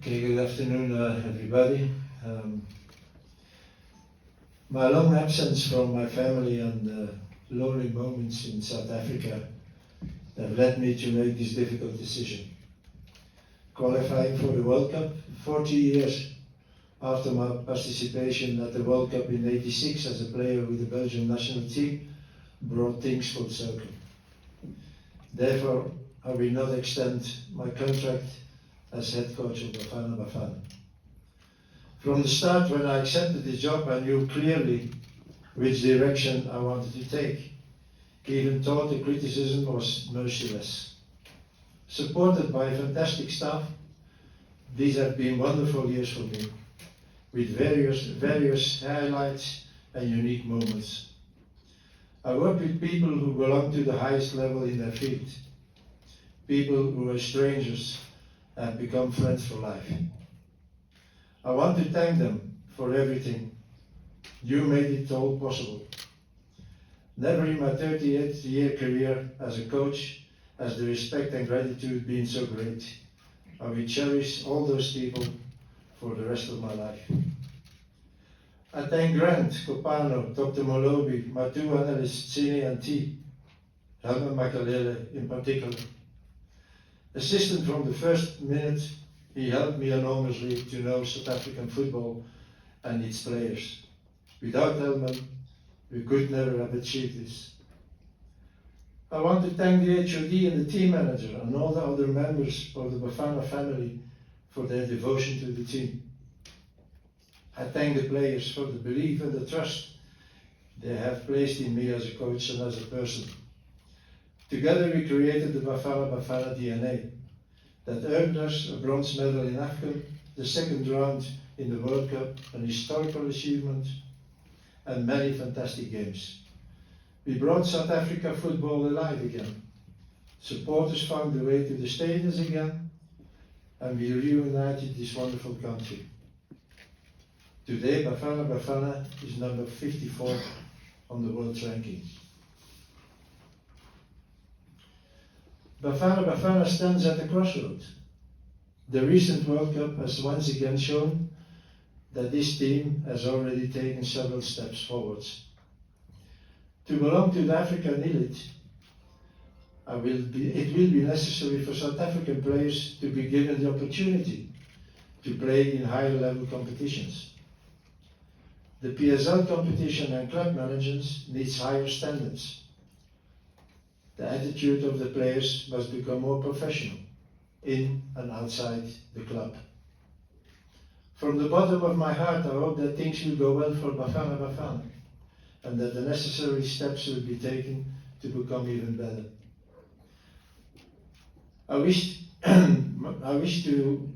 Okay, good afternoon, everybody. My long absence from my family and lonely moments in South Africa have led me to make this difficult decision. Qualifying for the World Cup 40 years after my participation at the World Cup in '86 as a player with the Belgian national team brought things full circle. Therefore, I will not extend my contract as head coach of Bafana Bafana. From the start, when I accepted the job, I knew clearly which direction I wanted to take, even though the criticism was merciless. Supported by a fantastic staff, these have been wonderful years for me, with various highlights and unique moments. I work with people who belong to the highest level in their field, people who are strangers and become friends for life. I want to thank them for everything. You made it all possible. Never in my 38-year career as a coach has the respect and gratitude been so great. I will cherish all those people for the rest of my life. I thank Grant, Copano, Dr. Molobi, my two analysts, Cini and T, Helma Makalele in particular. Assistant from the first minute, he helped me enormously to know South African football and its players. Without Helman, we could never have achieved this. I want to thank the HOD and the team manager and all the other members of the Bafana family for their devotion to the team. I thank the players for the belief and the trust they have placed in me as a coach and as a person. Together we created the Bafana Bafana DNA that earned us a bronze medal in AFCON, the second round in the World Cup, an historical achievement, and many fantastic games. We brought South Africa football alive again. Supporters found the way to the stadiums again, and we reunited this wonderful country. Today, Bafana Bafana is number 54 on the world ranking. Bafana Bafana stands at a crossroads. The recent World Cup has once again shown that this team has already taken several steps forwards. To belong to the African elite, it will be necessary for South African players to be given the opportunity to play in higher level competitions. The PSL competition and club managers needs higher standards. The attitude of the players must become more professional, in and outside the club. From the bottom of my heart, I hope that things will go well for Bafana Bafana, and that the necessary steps will be taken to become even better. I wish to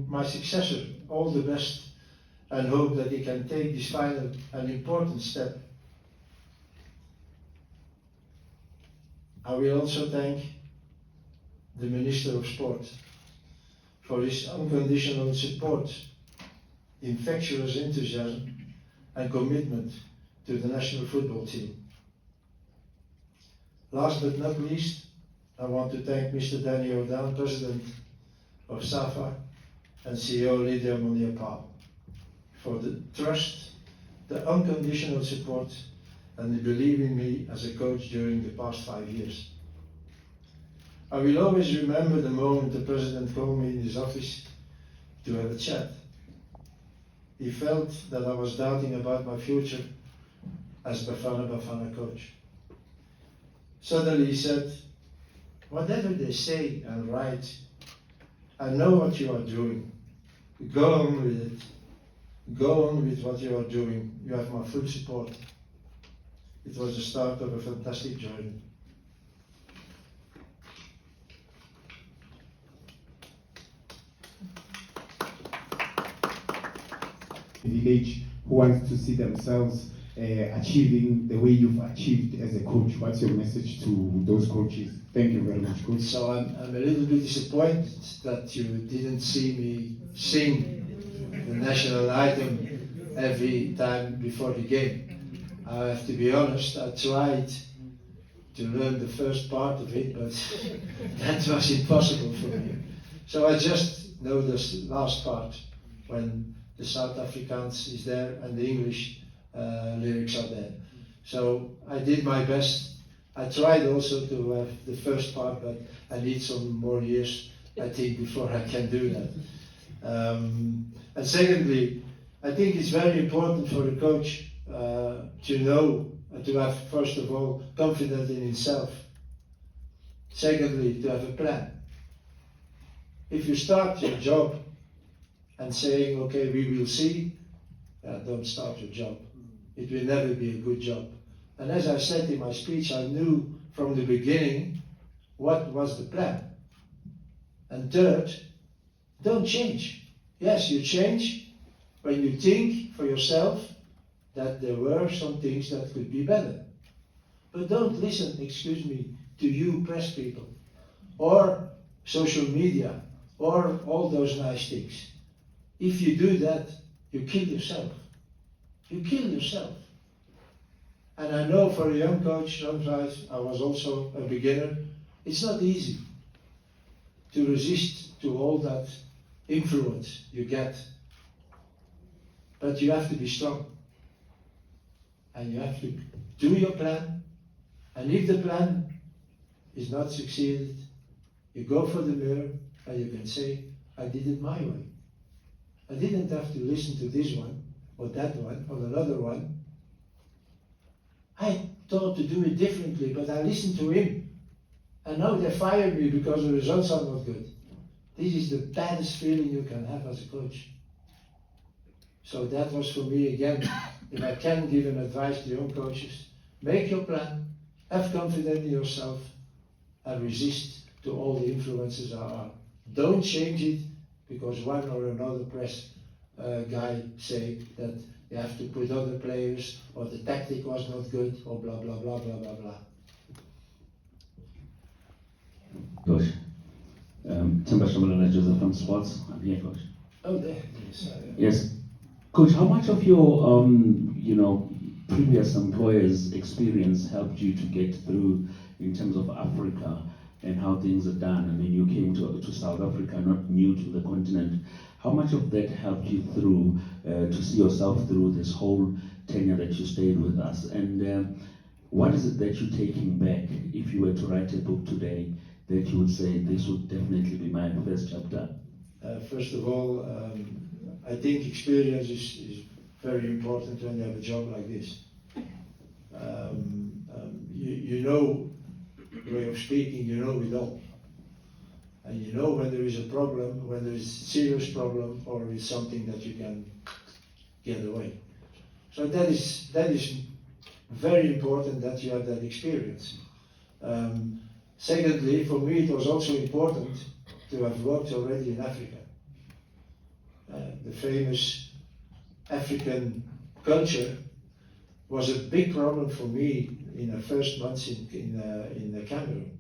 my successor all the best and hope that he can take this final and important step. I will also thank the Minister of Sport for his unconditional support, infectious enthusiasm and commitment to the national football team. Last but not least, I want to thank Mr. Danny O'Dan, President of SAFA, and CEO Lydia Monier-Paul for the trust, the unconditional support, and the belief in me as a coach during the past 5 years. I will always remember the moment the President called me in his office to have a chat. He felt that I was doubting about my future as Bafana Bafana coach. Suddenly he said, "Whatever they say and write, I know what you are doing. Go on with it. Go on with what you are doing. You have my full support." It was the start of a fantastic journey. Village who wants to see themselves achieving the way you've achieved as a coach. What's your message to those coaches? Thank you very much, coach. So I'm a little bit disappointed that you didn't see me sing the national anthem every time before the game. I have to be honest, I tried to learn the first part of it, but that was impossible for me. So I just know this last part when the South Afrikaans is there and the English lyrics are there. So I did my best. I tried also to have the first part, but I need some more years, I think, before I can do that. And secondly, I think it's very important for a coach to know, to have, first of all, confidence in himself. Secondly, to have a plan. If you start your job and saying, okay, we will see, don't start your job. It will never be a good job. And as I said in my speech, I knew from the beginning what was the plan. And third, don't change. Yes, you change when you think for yourself that there were some things that could be better. But don't listen, excuse me, to you press people, or social media, or all those nice things. If you do that, you kill yourself. You kill yourself. And I know for a young coach, sometimes I was also a beginner, it's not easy to resist to all that influence you get. But you have to be strong. And you have to do your plan. And if the plan is not succeeded, you go for the mirror and you can say, I did it my way. I didn't have to listen to this one, or that one, or another one. I thought to do it differently, but I listened to him. And now they fire me because the results are not good. This is the baddest feeling you can have as a coach. So that was for me again, if I can give an advice to young coaches, make your plan, have confidence in yourself, and resist to all the influences there are. Don't change it because one or another press guy say that you have to put other players, or the tactic was not good, or blah, blah, blah, blah, blah, blah. Coach, Timber Shabalala Joseph from Sports. I'm here, Coach. Oh, there. Yes. Yes. Coach, how much of your, previous employers' experience helped you to get through in terms of Africa and how things are done? I mean, you came to South Africa, not new to the continent. How much of that helped you through to see yourself through this whole tenure that you stayed with us? And what is it that you're taking back if you were to write a book today that you would say this would definitely be my first chapter? First of all, I think experience is very important when you have a job like this. You know, way of speaking, you know it all. And you know when there is a problem, when there is a serious problem, or it's something that you can get away. So that is very important that you have that experience. Secondly, for me it was also important to have worked already in Africa. The famous African culture was a big problem for me in the first months in Cameroon.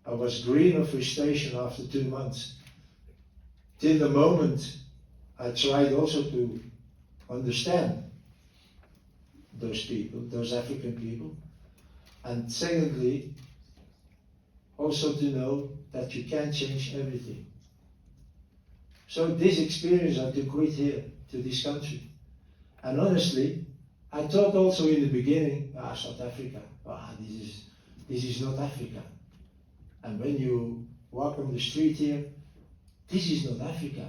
I was green of frustration after 2 months. Till the moment I tried also to understand those people, those African people. And secondly, also to know that you can't change everything. So this experience I took with here to this country. And honestly, I thought also in the beginning, South Africa, this is not Africa. And when you walk on the street here, this is not Africa.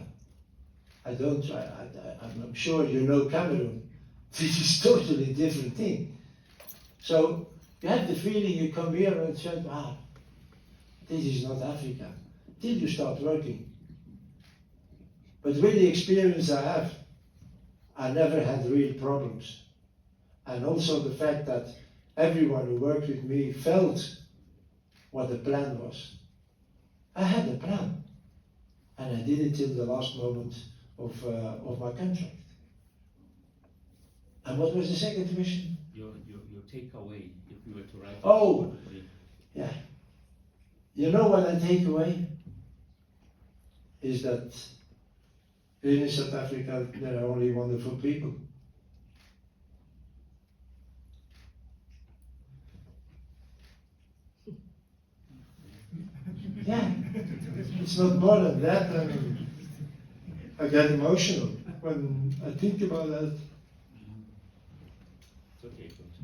I'm sure you know Cameroon. This is totally different thing. So you have the feeling you come here and say, this is not Africa, till you start working. But with the experience I have, I never had real problems. And also the fact that everyone who worked with me felt what the plan was. I had a plan, and I did it till the last moment of my contract. And what was the second question? Your takeaway, if you were to write. Oh, yeah. You know what I take away? Is that in South Africa there are only wonderful people. Yeah, it's not more than that, and I get emotional when I think about that. It's okay, coach.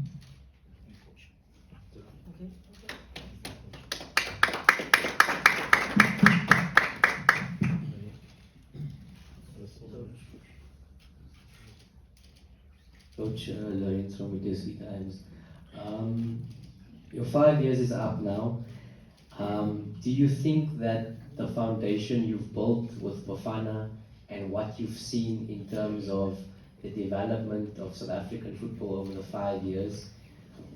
Coach Lorenz from Udesi Times. Your 5 years is up now. Do you think that the foundation you've built with Bafana and what you've seen in terms of the development of South African football over the 5 years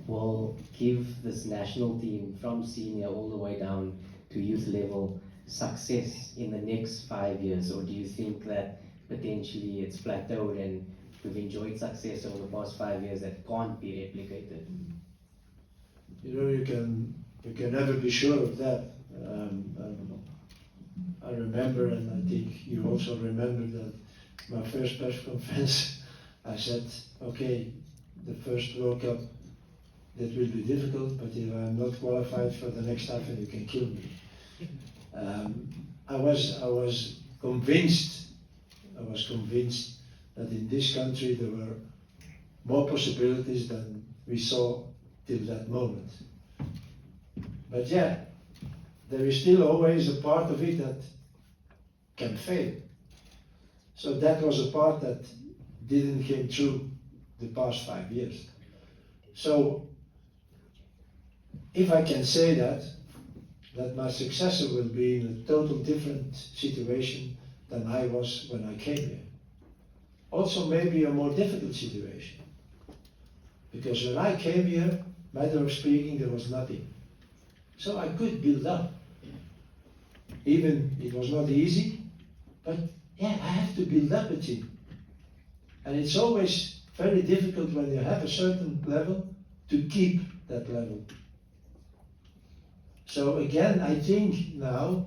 will give this national team from senior all the way down to youth level success in the next 5 years? Or do you think that potentially it's plateaued and we've enjoyed success over the past 5 years that can't be replicated? You know, you can never be sure of that. I remember, and I think you also remember, that my first press conference, I said, okay, the first World Cup, that will be difficult, but if I'm not qualified for the next time, you can kill me. I was convinced that in this country there were more possibilities than we saw till that moment. But yeah, there is still always a part of it that can fail. So that was a part that didn't came true the past 5 years. So if I can say that my successor will be in a total different situation than I was when I came here. Also maybe a more difficult situation. Because when I came here, matter of speaking, there was nothing. So I could build up. Even it was not easy, but yeah, I have to build up a team. And it's always very difficult when you have a certain level to keep that level. So again, I think now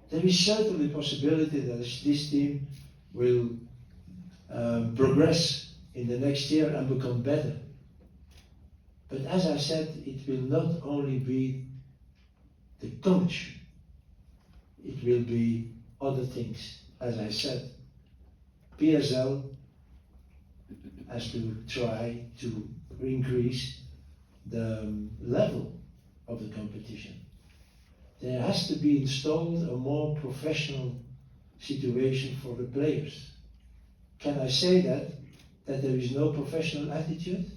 there is certainly a possibility that this team will progress in the next year and become better. But as I said, it will not only be the coach, it will be other things. As I said, PSL has to try to increase the level of the competition. There has to be installed a more professional situation for the players. Can I say that there is no professional attitude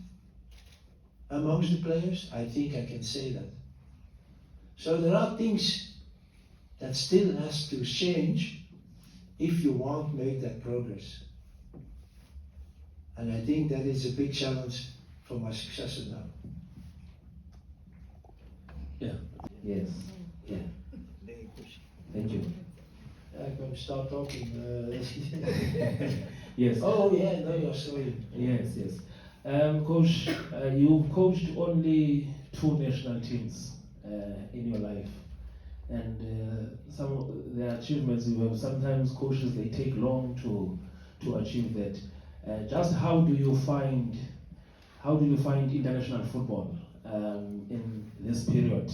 amongst the players? I think I can say that. So there are things that still has to change if you want to make that progress. And I think that is a big challenge for my successor now. Yeah. Yes. Yeah. Thank you. I'm going to start talking. Yes. Oh yeah, no, you're sorry. Yes, yes. Coach, you've coached only 2 national teams in your life, and some of the achievements you have. Sometimes coaches, they take long to achieve that. Just how do you find international football in this period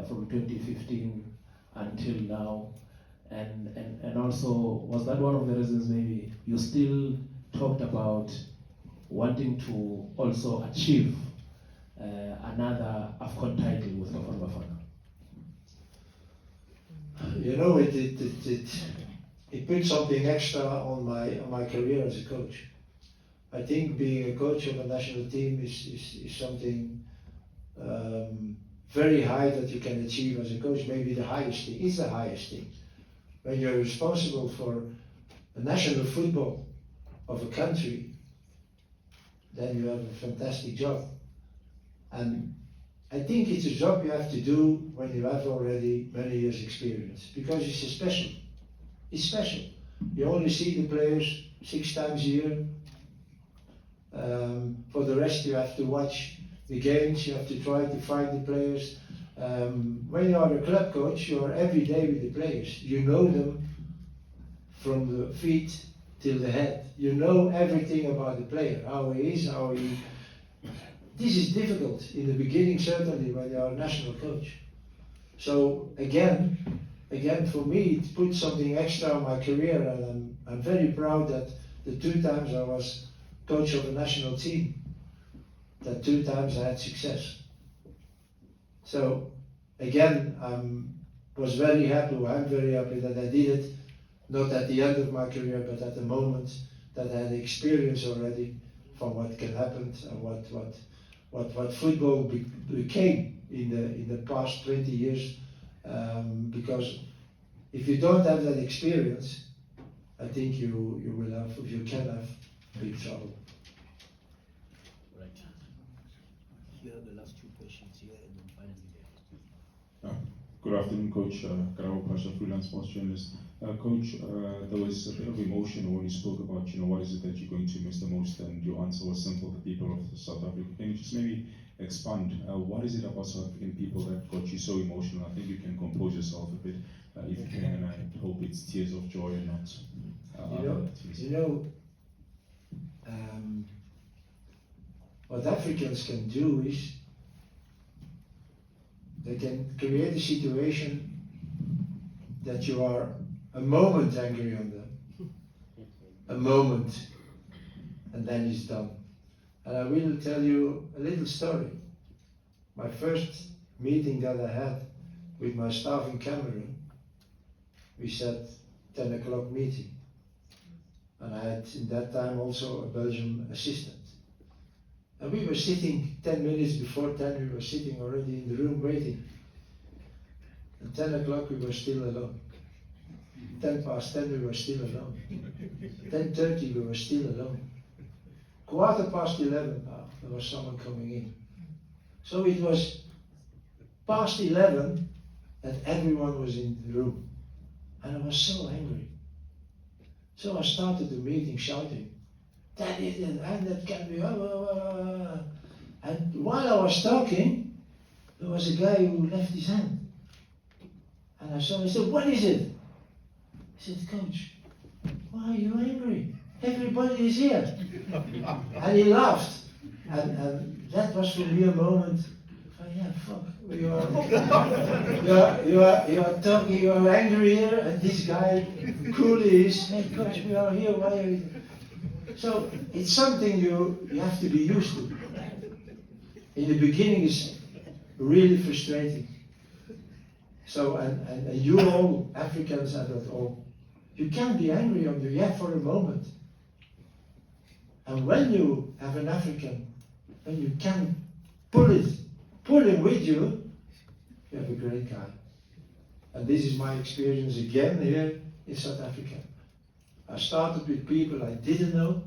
from 2015 until now? And also, was that one of the reasons maybe you still talked about wanting to also achieve another AFCON title with Bafana Bafana? You know, it put something extra on my career as a coach. I think being a coach of a national team is something very high that you can achieve as a coach. Maybe the highest thing. It's the highest thing. When you're responsible for the national football of a country, then you have a fantastic job. And I think it's a job you have to do when you have already many years experience, because it's special. It's special. You only see the players 6 times a year. For the rest, you have to watch the games, you have to try to find the players. When you are a club coach, you are every day with the players. You know them from the feet till the head. You know everything about the player, how he is, how he... This is difficult in the beginning, certainly, when you are a national coach. So again, for me, it put something extra on my career, and I'm very proud that the 2 times I was coach of a national team, that 2 times I had success. So again, I'm very happy that I did it, not at the end of my career, but at the moment that I had experience already from what can happen and what football became in the past 20 years. Because if you don't have that experience, I think you can have big trouble. Right. Here are the last 2 questions here, and then finally there. Good afternoon, Coach. Karabo Pasha, freelance sports journalist. Coach, there was a bit of emotion when you spoke about, what is it that you're going to miss the most, and your answer was simple: the people of South Africa. Can you just maybe expand? What is it about South African people that got you so emotional? I think you can compose yourself a bit, if you can, and I hope it's tears of joy and not other tears. What Africans can do is they can create a situation that you are a moment angry on them, a moment, and then it's done. And I will tell you a little story. My first meeting that I had with my staff in Cameroon, we said 10 o'clock meeting. And I had in that time also a Belgian assistant. And we were sitting 10 minutes before 10, we were sitting already in the room waiting. At 10 o'clock we were still alone. 10 past 10 we were still alone. 10:30 we were still alone. 11:15, there was someone coming in. So it was past 11 and everyone was in the room. And I was so angry. So I started the meeting shouting, that is it, and that can be, And while I was talking, there was a guy who left his hand. And I saw him, I said, what is it? He said, Coach, why are you angry? Everybody is here. And he laughed. And that was for me a moment, yeah, fuck, you are talking, you are angry here, and this guy coolly is, hey coach, we are here, why are you? So it's something you have to be used to. In the beginning it's really frustrating. So, and you all, Africans have that all. You can be angry on you, yeah, for a moment. And when you have an African, when you can pull him with you, you have a great guy. And this is my experience again here in South Africa. I started with people I didn't know,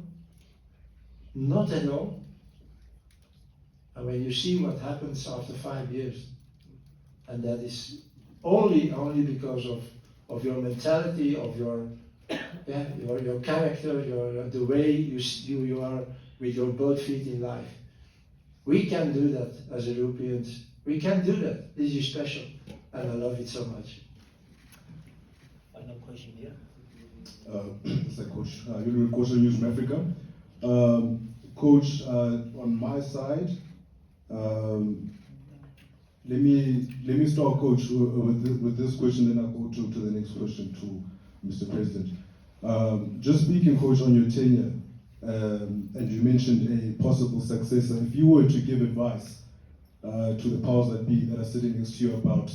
not at all. And when you see what happens after 5 years, and that is only because of your mentality, of your character, the way you are with your both feet in life. We can do that as Europeans. We can do that. This is special, and I love it so much. Final question here. Mr. Coach, you're the coach of News from Africa. Coach, on my side, let me start, Coach, with this question, then I'll go to the next question to Mr. President. Just speaking, Coach, on your tenure, and you mentioned a possible successor. If you were to give advice to the powers that be that are sitting next to you about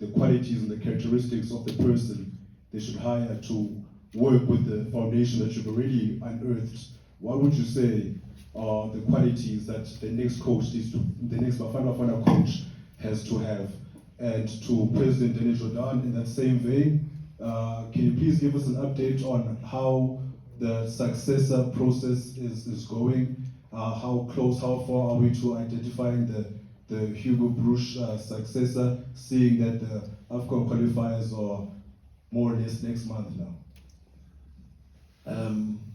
the qualities and the characteristics of the person they should hire to work with the foundation that you've already unearthed, what would you say are the qualities that the next coach the next Bafana Bafana coach has to have? And to President Dennis Jordan, in that same vein, can you please give us an update on how the successor process is going? How close, how far are we to identifying the Hugo Broos successor, seeing that the AFCON qualifiers are more or less next month now?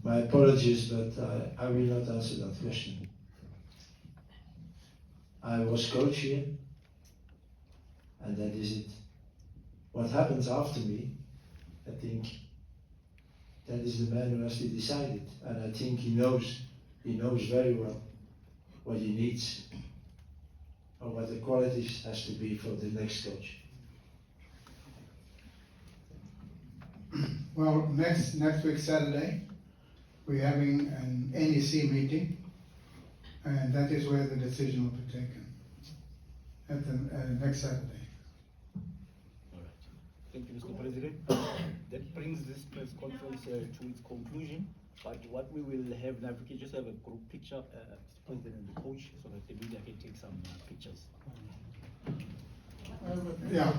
My apologies, but I will not answer that question. I was coach here, and that is it. What happens after me, I think that is the man who has to decide it, and I think he knows very well what he needs or what the qualities has to be for the next coach. Well, next week Saturday, we're having an NEC meeting, and that is where the decision will be taken, at the next Saturday. All right. Thank you, Mr. President. That brings this press conference to its conclusion. But what we will have now, we can just have a group picture, Mr. President and the coach, so that the media can take some pictures. Yeah.